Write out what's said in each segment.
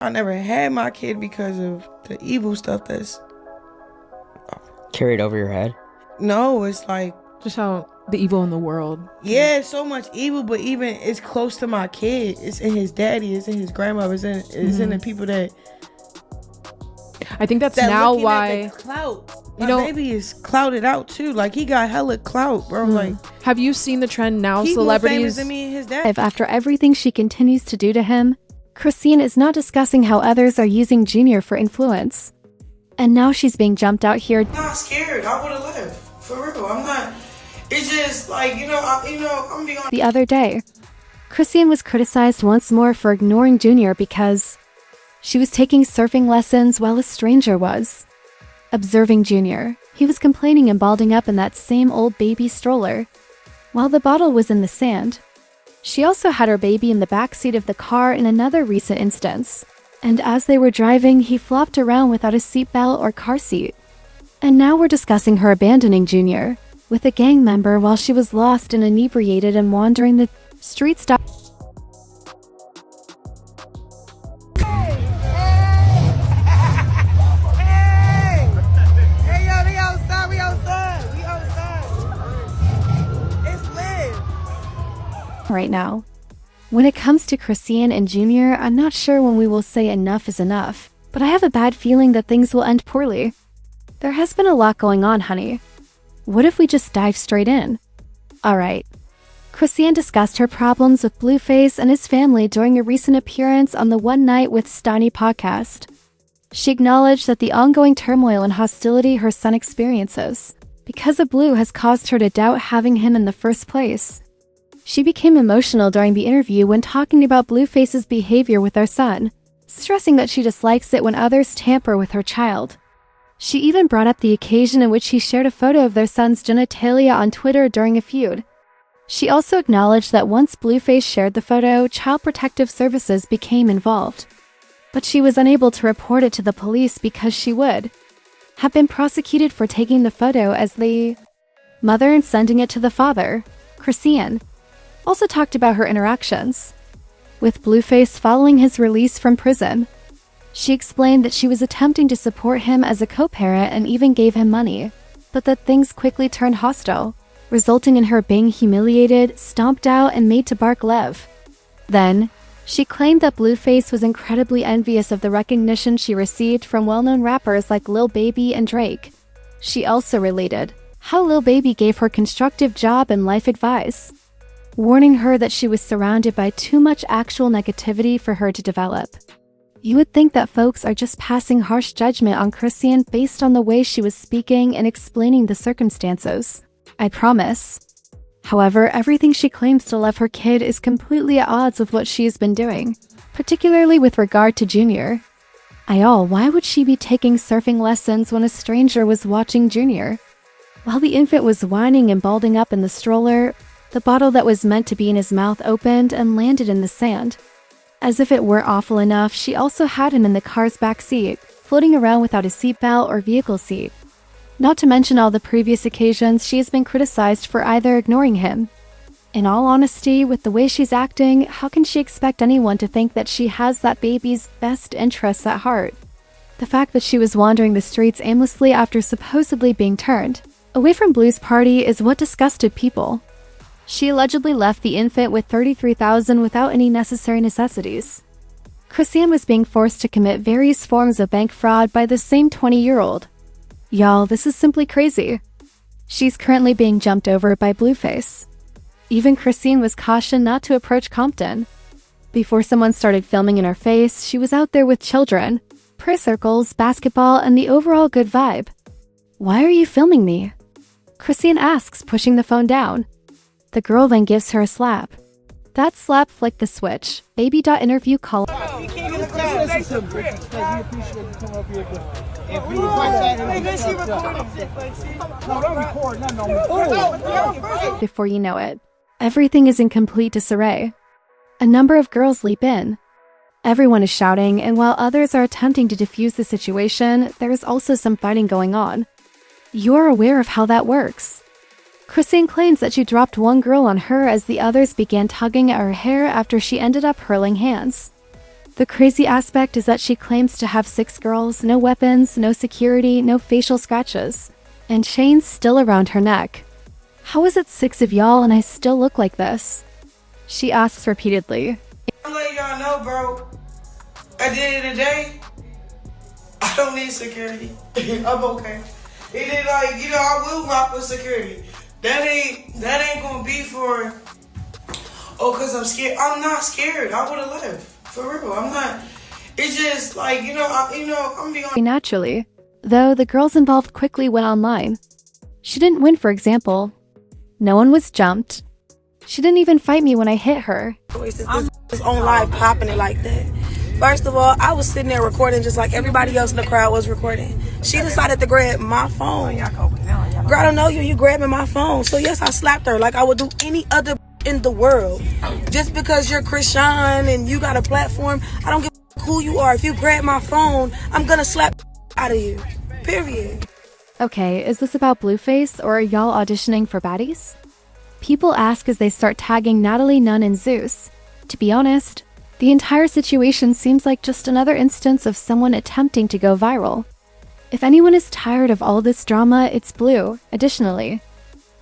I never had my kid because of the evil stuff that's carried over your head. No, it's like just how the evil in the world. Yeah, so much evil, but even it's close to my kid. It's in his daddy, it's in his grandmother, it's in the people that. I think that's now why clout. My baby is clouted out too. Like he got hella clout, bro. Like, have you seen the trend now? He's Celebrities. more famous than me and his dad. After everything she continues to do to him, Chrisean is not discussing how others are using Junior for influence. And now she's being jumped out here. I'm not scared. I would have left. For real. I'm not. It's just like, I'm being honest. The other day, Chrisean was criticized once more for ignoring Junior because she was taking surfing lessons while a stranger was. Observing Junior, he was complaining and balding up in that same old baby stroller, while the bottle was in the sand. She also had her baby in the backseat of the car in another recent instance, and as they were driving, he flopped around without a seatbelt or car seat. And now we're discussing her abandoning Junior with a gang member while she was lost and inebriated and wandering the streets. Right now. When it comes to Chrisean and Junior, I'm not sure when we will say enough is enough, but I have a bad feeling that things will end poorly. There has been a lot going on, honey. What if we just dive straight in? Alright. Chrisean discussed her problems with Blueface and his family during a recent appearance on the One Night with Stoney podcast. She acknowledged that the ongoing turmoil and hostility her son experiences because of Blue has caused her to doubt having him in the first place. She became emotional during the interview when talking about Blueface's behavior with our son, stressing that she dislikes it when others tamper with her child. She even brought up the occasion in which he shared a photo of their son's genitalia on Twitter during a feud. She also acknowledged that once Blueface shared the photo, Child Protective Services became involved. But she was unable to report it to the police because she would have been prosecuted for taking the photo as the mother and sending it to the father. Chrisean also talked about her interactions with Blueface following his release from prison. She explained that she was attempting to support him as a co-parent and even gave him money, but that things quickly turned hostile, resulting in her being humiliated, stomped out, and made to bark lev. Then, she claimed that Blueface was incredibly envious of the recognition she received from well-known rappers like Lil Baby and Drake. She also related how Lil Baby gave her constructive job and life advice, warning her that she was surrounded by too much actual negativity for her to develop. You would think that folks are just passing harsh judgment on Chrisean based on the way she was speaking and explaining the circumstances. I promise. However, everything she claims to love her kid is completely at odds with what she has been doing, particularly with regard to Junior. Why would she be taking surfing lessons when a stranger was watching Junior? While the infant was whining and balding up in the stroller, the bottle that was meant to be in his mouth opened and landed in the sand. As if it weren't awful enough, she also had him in the car's back seat, floating around without a seatbelt or vehicle seat. Not to mention all the previous occasions she has been criticized for either ignoring him. In all honesty, with the way she's acting, how can she expect anyone to think that she has that baby's best interests at heart? The fact that she was wandering the streets aimlessly after supposedly being turned away from Blue's party is what disgusted people. She allegedly left the infant with $33,000 without any necessary necessities. Chrisean was being forced to commit various forms of bank fraud by the same 20-year-old. Y'all, this is simply crazy. She's currently being jumped over by Blueface. Even Chrisean was cautioned not to approach Compton. Before someone started filming in her face, she was out there with children, prayer circles, basketball, and the overall good vibe. "Why are you filming me?" Chrisean asks, pushing the phone down. The girl then gives her a slap. That slap flicked the switch. Baby.interview call. Before you know it, everything is in complete disarray. A number of girls leap in. Everyone is shouting, and while others are attempting to defuse the situation, there is also some fighting going on. You're aware of how that works. Chrisean claims that she dropped one girl on her as the others began tugging at her hair after she ended up hurling hands. The crazy aspect is that she claims to have 6 girls, no weapons, no security, no facial scratches, and chains still around her neck. How is it 6 of y'all and I still look like this? She asks repeatedly. I'm letting y'all know, bro. At the end of the day, I don't need security. I'm okay. It is like, you know, I will rock with security. That ain't gonna be for, cause I'm scared. I'm not scared. I would have left. For real. I'm not. It's just like, I'm being honest. Naturally, though, the girls involved quickly went online. She didn't win, for example. No one was jumped. She didn't even fight me when I hit her. I was on live popping it like that. First of all, I was sitting there recording just like everybody else in the crowd was recording. She decided to grab my phone. Girl, I don't know you. You grabbing my phone. So yes, I slapped her like I would do any other in the world. Just because you're Chrisean and you got a platform, I don't give a who you are. If you grab my phone, I'm gonna slap out of you. Period. Okay, is this about Blueface or are y'all auditioning for baddies? People ask as they start tagging Natalie, Nunn, and Zeus. To be honest, the entire situation seems like just another instance of someone attempting to go viral. If anyone is tired of all this drama, it's Blue. Additionally,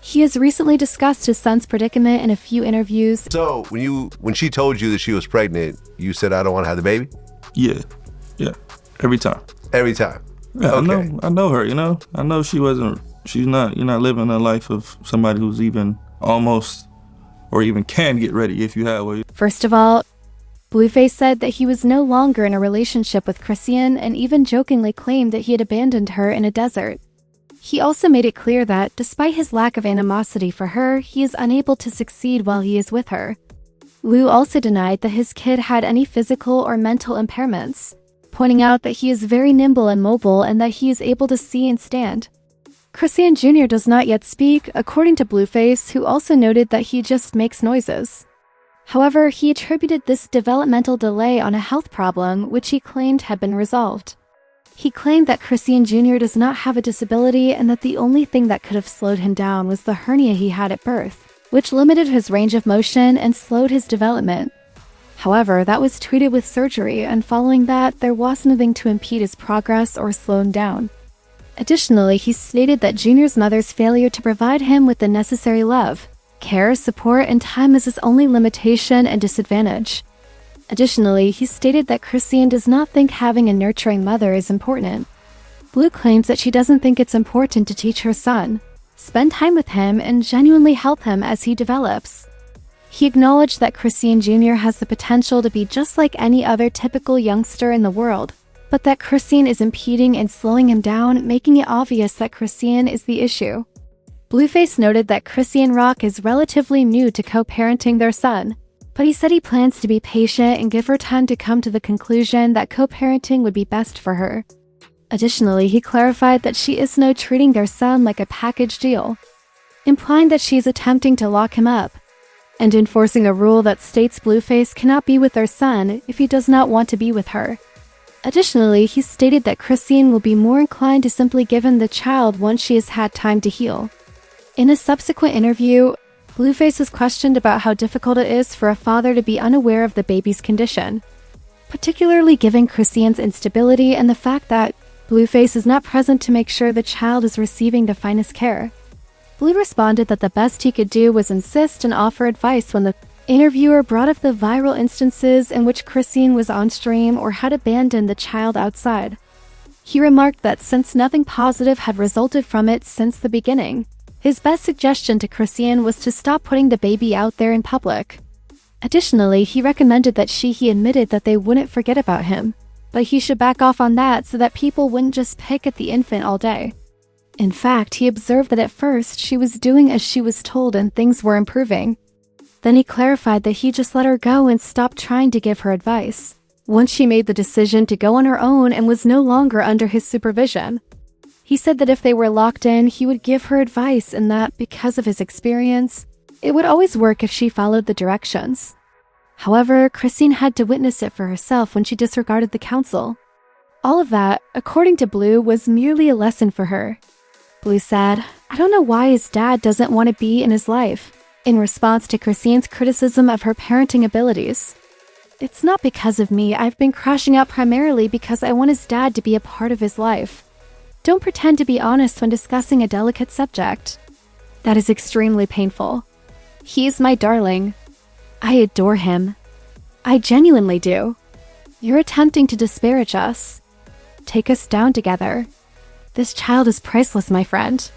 he has recently discussed his son's predicament in a few interviews. So when she told you that she was pregnant, you said, I don't want to have the baby? Yeah, every time. Every time? Yeah, Okay. I know her, I know you're not living a life of somebody who's even almost or even can get ready if you have one. First of all, Blueface said that he was no longer in a relationship with Chrisean and even jokingly claimed that he had abandoned her in a desert. He also made it clear that, despite his lack of animosity for her, he is unable to succeed while he is with her. Lou also denied that his kid had any physical or mental impairments, pointing out that he is very nimble and mobile and that he is able to see and stand. Chrisean Jr. does not yet speak, according to Blueface, who also noted that he just makes noises. However, he attributed this developmental delay on a health problem, which he claimed had been resolved. He claimed that Chrisean Jr. does not have a disability and that the only thing that could have slowed him down was the hernia he had at birth, which limited his range of motion and slowed his development. However, that was treated with surgery, and following that, there was nothing to impede his progress or slow him down. Additionally, he stated that Junior's mother's failure to provide him with the necessary love, care, support, and time is his only limitation and disadvantage. Additionally, he stated that Chrisean does not think having a nurturing mother is important. Blue claims that she doesn't think it's important to teach her son, spend time with him, and genuinely help him as he develops. He acknowledged that Chrisean Jr. has the potential to be just like any other typical youngster in the world, but that Chrisean is impeding and slowing him down, making it obvious that Chrisean is the issue. Blueface noted that Chrisean Rock is relatively new to co-parenting their son, but he said he plans to be patient and give her time to come to the conclusion that co-parenting would be best for her. Additionally, he clarified that she is now treating their son like a package deal, implying that she is attempting to lock him up, and enforcing a rule that states Blueface cannot be with their son if he does not want to be with her. Additionally, he stated that Chrisean will be more inclined to simply give him the child once she has had time to heal. In a subsequent interview, Blueface was questioned about how difficult it is for a father to be unaware of the baby's condition, particularly given Chrisean's instability and the fact that Blueface is not present to make sure the child is receiving the finest care. Blue responded that the best he could do was insist and offer advice when the interviewer brought up the viral instances in which Chrisean was on stream or had abandoned the child outside. He remarked that since nothing positive had resulted from it since the beginning, his best suggestion to Chrisean was to stop putting the baby out there in public. Additionally, he recommended that he admitted that they wouldn't forget about him, but he should back off on that so that people wouldn't just pick at the infant all day. In fact, he observed that at first she was doing as she was told and things were improving. Then he clarified that he just let her go and stopped trying to give her advice, once she made the decision to go on her own and was no longer under his supervision. He said that if they were locked in, he would give her advice and that, because of his experience, it would always work if she followed the directions. However, Chrisean had to witness it for herself when she disregarded the counsel. All of that, according to Blue, was merely a lesson for her. Blue said, "I don't know why his dad doesn't want to be in his life," in response to Chrisean's criticism of her parenting abilities. It's not because of me. I've been crashing out primarily because I want his dad to be a part of his life. Don't pretend to be honest when discussing a delicate subject. That is extremely painful. He's my darling. I adore him. I genuinely do. You're attempting to disparage us. Take us down together. This child is priceless, my friend.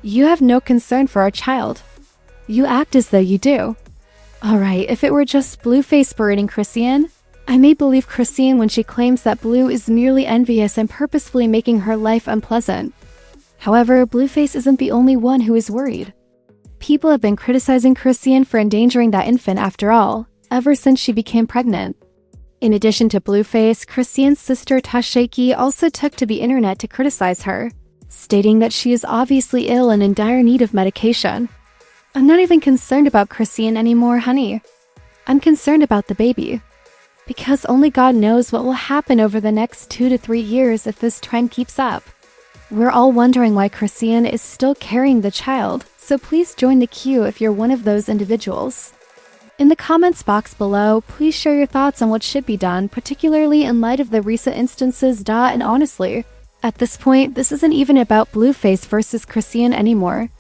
You have no concern for our child. You act as though you do. Alright, if it were just Blueface berating Chrisean, I may believe Chrisean when she claims that Blue is merely envious and purposefully making her life unpleasant. However, Blueface isn't the only one who is worried. People have been criticizing Chrisean for endangering that infant after all, ever since she became pregnant. In addition to Blueface, Chrisean's sister Tasheki also took to the internet to criticize her, stating that she is obviously ill and in dire need of medication. I'm not even concerned about Chrisean anymore, honey. I'm concerned about the baby. Because only God knows what will happen over the next 2 to 3 years if this trend keeps up. We're all wondering why Chrisean is still carrying the child, so please join the queue if you're one of those individuals. In the comments box below, please share your thoughts on what should be done, particularly in light of the recent instances. And honestly, at this point, this isn't even about Blueface versus Chrisean anymore.